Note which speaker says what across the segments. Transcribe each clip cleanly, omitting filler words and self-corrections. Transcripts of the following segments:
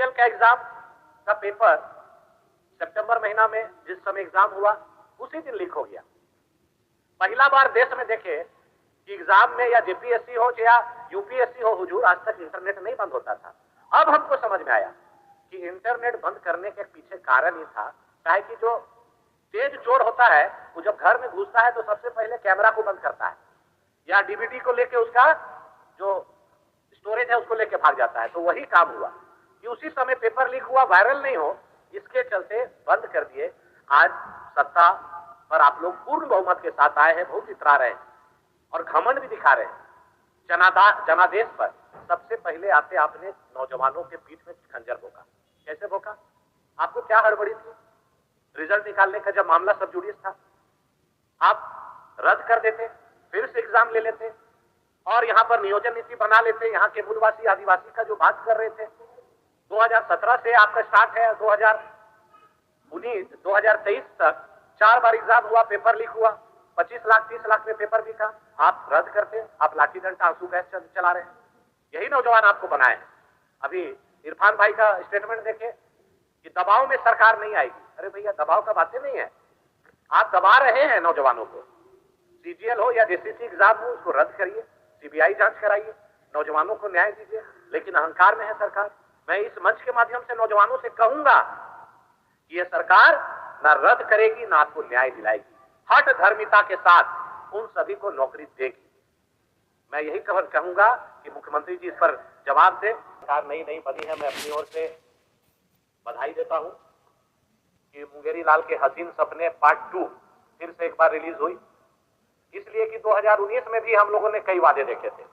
Speaker 1: CGL का exam का paper सितंबर महीना में जिस समय एग्जाम हुआ उसी दिन लीक हो गया। पहला बार देश में देखे कि एग्जाम में या जेपीएससी हो या यूपीएससी हो, हुजूर आज तक इंटरनेट नहीं बंद होता था। अब हमको समझ में आया कि इंटरनेट बंद करने के पीछे कारण ही था, काहे कि जो तेज चोर होता है वो जब घर में घुसता है तो सबसे पहले कैमरा को बंद करता है या डीवीडी को लेके उसका जो स्टोरेज है उसको लेके भाग जाता है। तो वही काम हुआ कि उसी समय पेपर लीक हुआ, वायरल नहीं हो, इसके चलते बंद कर दिए। आज सत्ता पर आप लोग पूर्ण बहुमत के साथ आए हैं, बहुत इतरा रहे हैं और घमंड भी दिखा रहे हैं। जनादेश पर सबसे पहले आते आपने नौजवानों के पीठ में खंजर भोंका। कैसे भोंका? आपको क्या हड़बड़ी थी? रिजल्ट निकालने का जब मामला सब जुडिस था, आप रद्द कर देते, फिर से एग्जाम ले लेते और यहां पर नियोजन नीति बना लेते। यहां के मूलवासी आदिवासी का जो बात कर रहे थे, 2017 से आपका स्टार्ट है, 2023 तक 4 बार एग्जाम हुआ, पेपर लीक हुआ, 25 लाख 30 लाख में पेपर बिका। आप रद्द करते, आप लाठी डंडा आंसू गैस चला रहे हैं। यही नौजवान आपको बनाए हैं। अभी इरफान भाई का स्टेटमेंट देखे कि दबाव में सरकार नहीं आएगी। अरे भैया, दबाव का बातें नहीं है, आप दबा रहे हैं नौजवानों को। सीजीएल हो या जेसीसी एग्जाम हो, उसको रद्द करिए, सीबीआई जांच कराइए, नौजवानों को न्याय दीजिए। लेकिन अहंकार में है सरकार। मैं इस मंच के माध्यम से नौजवानों से कहूंगा कि यह सरकार ना रद्द करेगी ना आपको न्याय दिलाएगी। हठ धर्मिता के साथ उन सभी को नौकरी देगी। मैं यही कहूंगा कि मुख्यमंत्री जी इस पर जवाब दें। सरकार नई नई बनी है, मैं अपनी ओर से बधाई देता हूं कि मुंगेरी लाल के हसीन सपने पार्ट 2 फिर से एक बार रिलीज हुई, इसलिए कि 2019 में भी हम लोगों ने कई वादे देखे थे।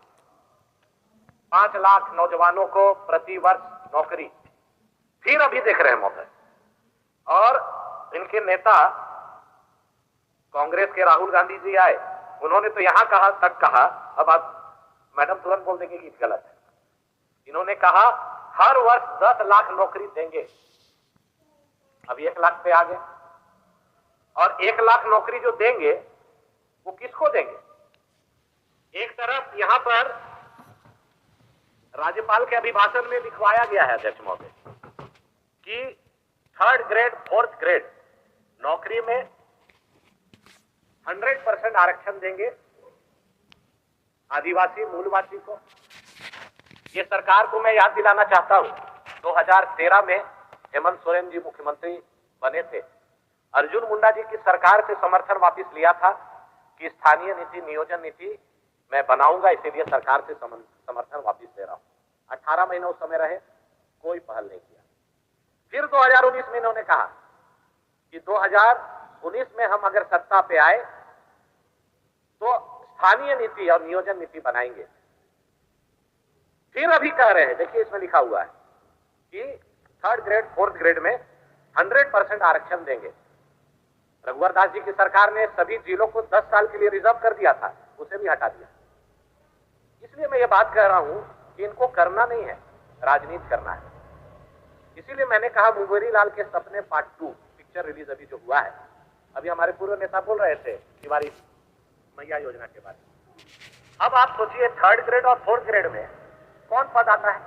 Speaker 1: 5 लाख नौजवानों को प्रति वर्ष नौकरी, फिर अभी देख रहे हैं मौके। और इनके नेता कांग्रेस के राहुल गांधी जी आए, उन्होंने तो यहां कहा, अब आप मैडम तुरंत बोल देंगे कि गलत है। इन्होंने कहा हर वर्ष 10 लाख नौकरी देंगे, अभी 1 लाख पे आ गए। और 1 लाख नौकरी जो देंगे वो किसको देंगे? एक तरफ यहां पर राज्यपाल के अभिभाषण में लिखवाया गया है अध्यक्ष महोदय कि 3rd ग्रेड 4th ग्रेड नौकरी में 100% आरक्षण देंगे आदिवासी मूलवासी को। ये सरकार को मैं याद दिलाना चाहता हूं, 2013 में हेमंत सोरेन जी मुख्यमंत्री बने थे। अर्जुन मुंडा जी की सरकार से समर्थन वापस लिया था कि स्थानीय नीति, नियोजन नीति मैं बनाऊंगा, इसीलिए सरकार से समर्थन वापस ले रहा हूं। 18 महीने उस समय रहे, कोई पहल नहीं किया। फिर 2019 में इन्होंने कहा कि 2019 में हम अगर सत्ता पे आए तो स्थानीय नीति और नियोजन नीति बनाएंगे। फिर अभी कह रहे हैं, देखिए इसमें लिखा हुआ है कि 3rd ग्रेड 4th ग्रेड में 100% आरक्षण देंगे। रघुवर दास जी की सरकार ने सभी जिलों को 10 साल के लिए रिजर्व कर दिया था, उसे भी हटा दिया। इसलिए मैं ये बात कह रहा हूं कि इनको करना नहीं है, राजनीति करना है। इसीलिए मैंने कहा मुंगेरी लाल के सपने पार्ट 2 पिक्चर रिलीज अभी जो हुआ है, अभी हमारे पूर्व नेता बोल रहे थे तिवारी मैया योजना के बारे में। अब आप सोचिए 3rd ग्रेड और 4th ग्रेड में कौन पद आता है?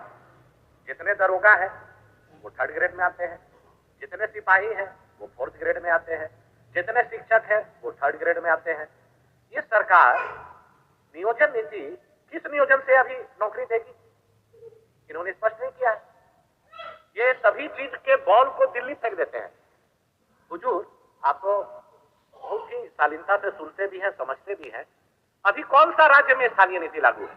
Speaker 1: जितने दरोगा हैं वो 3rd ग्रेड में आते हैं, जितने सिपाही हैं वो 4th ग्रेड में आते हैं, जितने शिक्षक हैं वो 3rd ग्रेड में आते हैं। ये सरकार नियोजन नीति किस नियोजन से अभी नौकरी देगी, इन्होंने स्पष्ट नहीं किया है। ये सभी चीज के बॉल को दिल्ली फेंक देते हैं। हुजूर, आप तो बहुत ही शालीनता से सुनते भी हैं, समझते भी हैं। अभी कौन सा राज्य में स्थानीय नीति लागू है,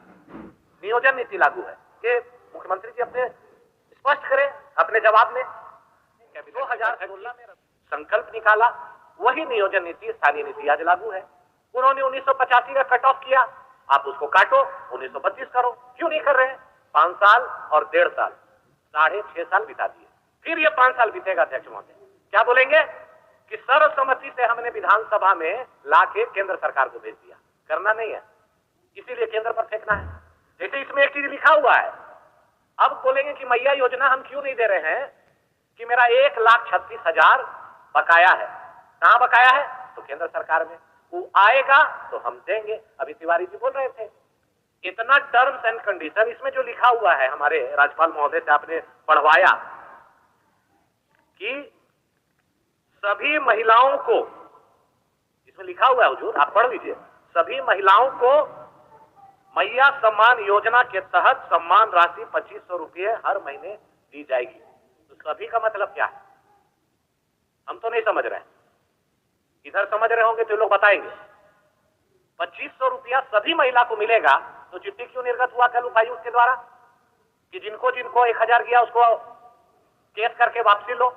Speaker 1: नियोजन नीति लागू है? ये मुख्यमंत्री जी अपने स्पष्ट करें अपने जवाब में। 2016 में संकल्प निकाला, वही नियोजन नीति, स्थानीय नीति आज लागू है। उन्होंने 1985 का कट ऑफ किया, आप उसको काटो, 1932 करो। क्यों नहीं कर रहे हैं? 5 साल और 1.5 साल, 6.5 साल बिता दिए। फिर ये 5 साल बीतेगा अध्यक्ष महोदय, क्या बोलेंगे कि सर्वसम्मति से हमने विधानसभा में लाके केंद्र सरकार को भेज दिया। करना नहीं है, इसीलिए केंद्र पर फेंकना है। जैसे इसमें एक चीज लिखा हुआ है, अब बोलेंगे कि मैया योजना हम क्यों नहीं दे रहे हैं कि मेरा 1,36,000 बकाया है। कहां बकाया है? तो केंद्र सरकार में। वो आएगा तो हम देंगे। अभी तिवारी जी बोल रहे थे, इतना टर्म्स एंड कंडीशन इसमें जो लिखा हुआ है, हमारे राज्यपाल महोदय से आपने पढ़वाया कि सभी महिलाओं को, इसमें लिखा हुआ है हुजूर, आप पढ़ लीजिए, सभी महिलाओं को मैया सम्मान योजना के तहत सम्मान राशि 2500 रुपये हर महीने दी जाएगी। तो सभी का मतलब क्या है, हम तो नहीं समझ रहे हैं, इधर समझ रहे होंगे तो लोग बताएंगे। 2500 रुपया सभी महिला को मिलेगा, तो चिट्ठी क्यों निर्गत हुआ कल उपायुक्त के द्वारा कि जिनको जिनको 1000 गया उसको केस करके वापसी लो।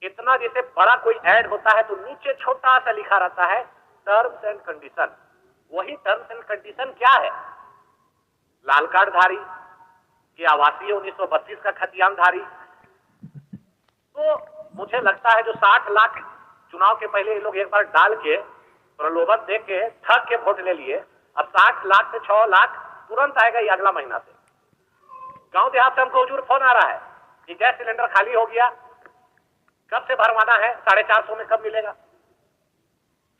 Speaker 1: इतना जैसे बड़ा कोई ऐड होता है तो नीचे छोटा सा लिखा रहता है टर्म्स एंड कंडीशन। वही टर्म्स एंड कंडीशन क्या है, लाल कार्ड धारी कि आवासीय 1932 का खतियानधारी। तो मुझे लगता है जो 60 लाख चुनाव के पहले ये लोग एक बार डाल के प्रलोभन दे के ठग के वोट ले लिए, अब 60 लाख से 6 लाख तुरंत आएगा ये अगला महीना से। गांव देहात से हमको हुजूर फोन आ रहा है कि गैस सिलेंडर खाली हो गया, कब से भरवाना है, 450 में कब मिलेगा।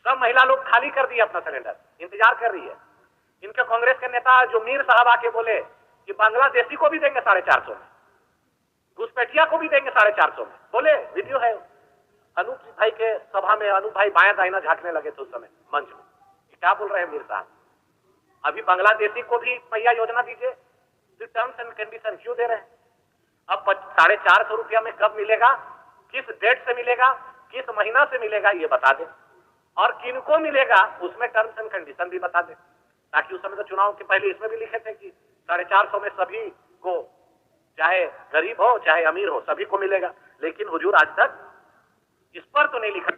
Speaker 1: सब महिला लोग खाली कर दिए अपना सिलेंडर, इंतजार कर रही है। इनके कांग्रेस के नेता जो मीर साहब आके बोले कि बांग्लादेशी को भी देंगे 450 में, घुसपैठिया को भी देंगे 450 में, बोले वीडियो है। अनूप भाई के सभा में अनूप भाई बायां दाहिना झांकने लगे थे उस समय मंच में, क्या बोल रहे हैं मीर साहब, अभी बांग्लादेशी को भी मैया योजना दीजिए, टर्म्स एंड कंडीशन क्यों दे रहे हैं। अब 450 रुपया में कब मिलेगा, किस डेट से मिलेगा, किस महीना से मिलेगा ये बता दे, और किनको मिलेगा उसमें टर्म्स एंड कंडीशन भी बता दे, ताकि उस समय तो चुनाव के पहले इसमें भी लिखे थे कि 450 में सभी को, चाहे गरीब हो चाहे अमीर हो, सभी को मिलेगा। लेकिन हुजूर आज तक इस पर तो नहीं लिखा।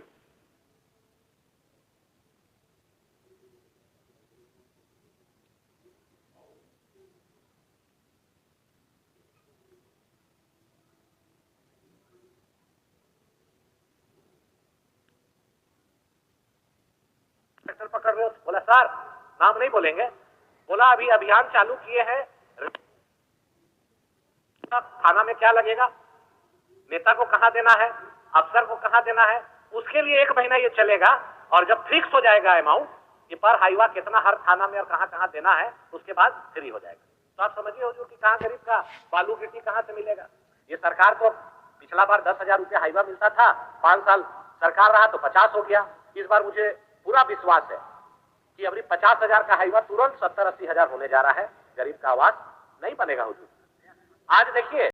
Speaker 1: पकड़ रहे हो, बोला सर नाम नहीं बोलेंगे, बोला अभी अभियान चालू किए हैं, थाना में क्या लगेगा, नेता को कहां देना है, अफसर को कहां देना है, उसके लिए 1 महीना ये चलेगा। और जब फिक्स हो जाएगा अमाउंट कि पर हाईवा कितना हर थाना में और कहां कहां देना है, उसके बाद फ्री हो जाएगा। तो आप समझिए हुजूर कि कहां गरीब का बालू गिट्टी कहां से मिलेगा। ये सरकार को पिछला बार 10,000 रुपया हाईवा मिलता था, 5 साल सरकार रहा तो 50 हो गया। इस बार मुझे पूरा विश्वास है कि अभी 50,000 का हाईवा तुरंत 70-80 हजार होने जा रहा है। गरीब का आवाज नहीं बनेगा हुजूर। आज देखिए